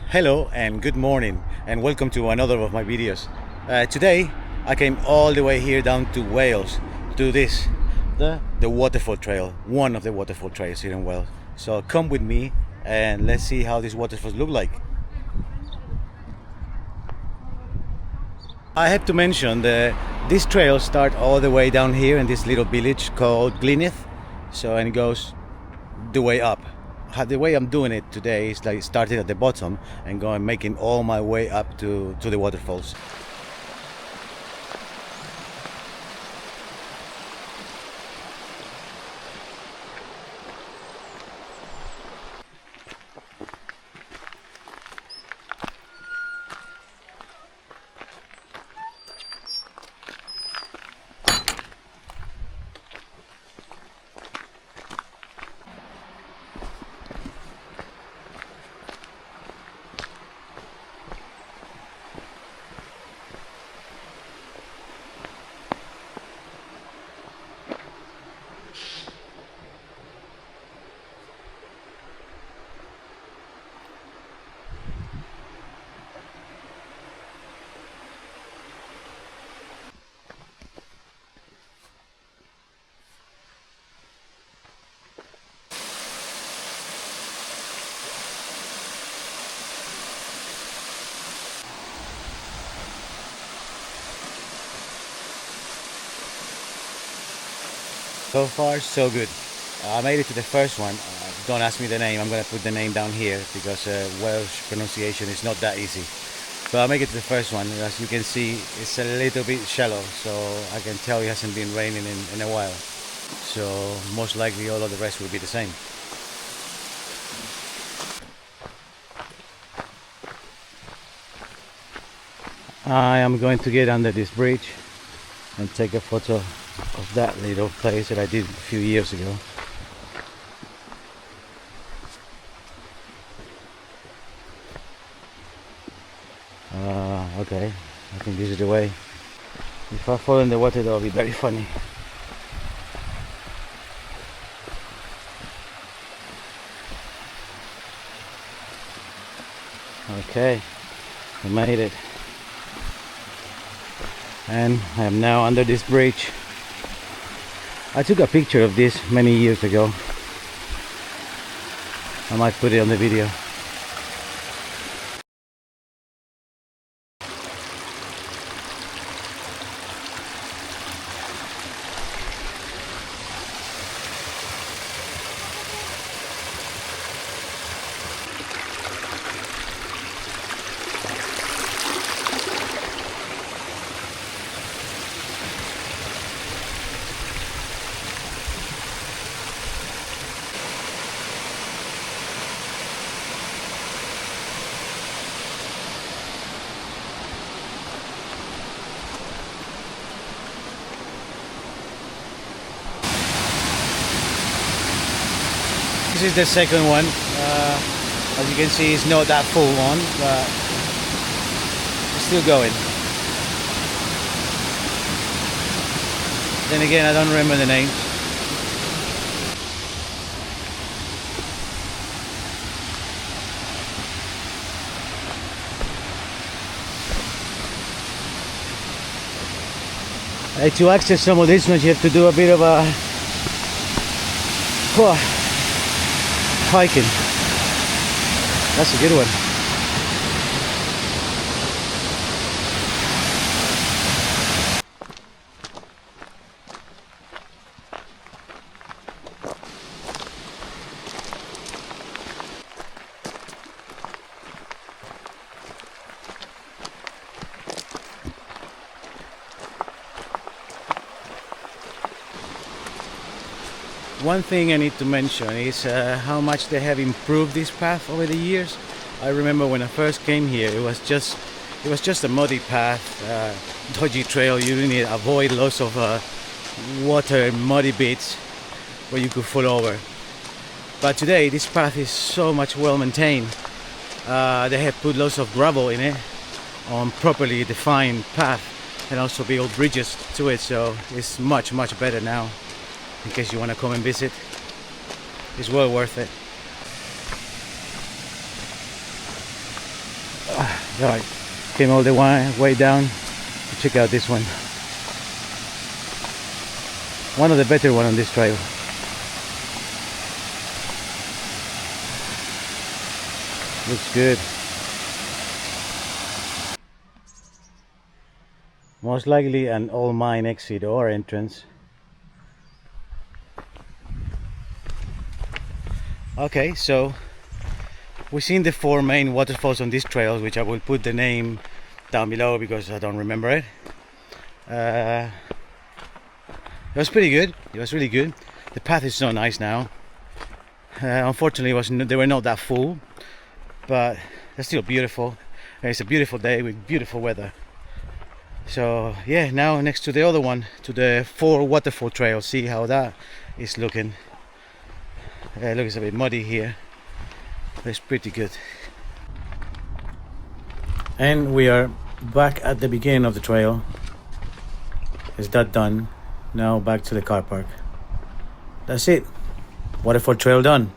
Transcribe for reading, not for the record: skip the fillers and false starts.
Hello and good morning and welcome to another of my videos. Today I came all the way here down to Wales to do this, the Waterfall Trail, one of the waterfall trails here in Wales. So come with me and let's see how these waterfalls look like. I have to mention that this trail starts all the way down here in this little village called Glynith. And it goes the way up. The way I'm doing it today is like starting at the bottom and going making all my way up to the waterfalls. So far, so good. I made it to the first one. Don't ask me the name. I'm gonna put the name down here because Welsh pronunciation is not that easy. So I make it to the first one. As you can see, it's a little bit shallow, so I can tell it hasn't been raining in a while. So most likely all of the rest will be the same. I am going to get under this bridge and take a photo of that little place that I did a few years ago. Okay, I think this is the way. If I fall in the water, that will be very funny. Okay, I made it. And I am now under this bridge. I took a picture of this many years ago. I might put it on the video. This is the second one. As you can see, it's not that full on, but it's still going. Then again, I don't remember the name. To access some of this ones, you have to do a bit of a hiking. That's a good one. One thing I need to mention is how much they have improved this path over the years. I remember when I first came here, it was just a muddy path, dodgy trail. You really need to avoid lots of water and muddy bits where you could fall over. But today this path is so much well maintained. They have put lots of gravel in it on properly defined path and also build bridges to it, so it's much better now. In case you want to come and visit, it's well worth it. Right, came all the way down to check out this one. One of the better one on this trail. Looks good. Most likely an all mine exit or entrance. Okay, so we've seen the 4 main waterfalls on this trail, which I will put the name down below because I don't remember it. It was pretty good. It was really good. The path is so nice now. Unfortunately, they were not that full, but they're still beautiful. And it's a beautiful day with beautiful weather. So yeah, now next to the other one, to the 4 waterfall trail, see how that is looking. Look, it's a bit muddy here, but it's pretty good. And we are back at the beginning of the trail. Is that done? Now back to the car park. That's it. Waterfall trail done.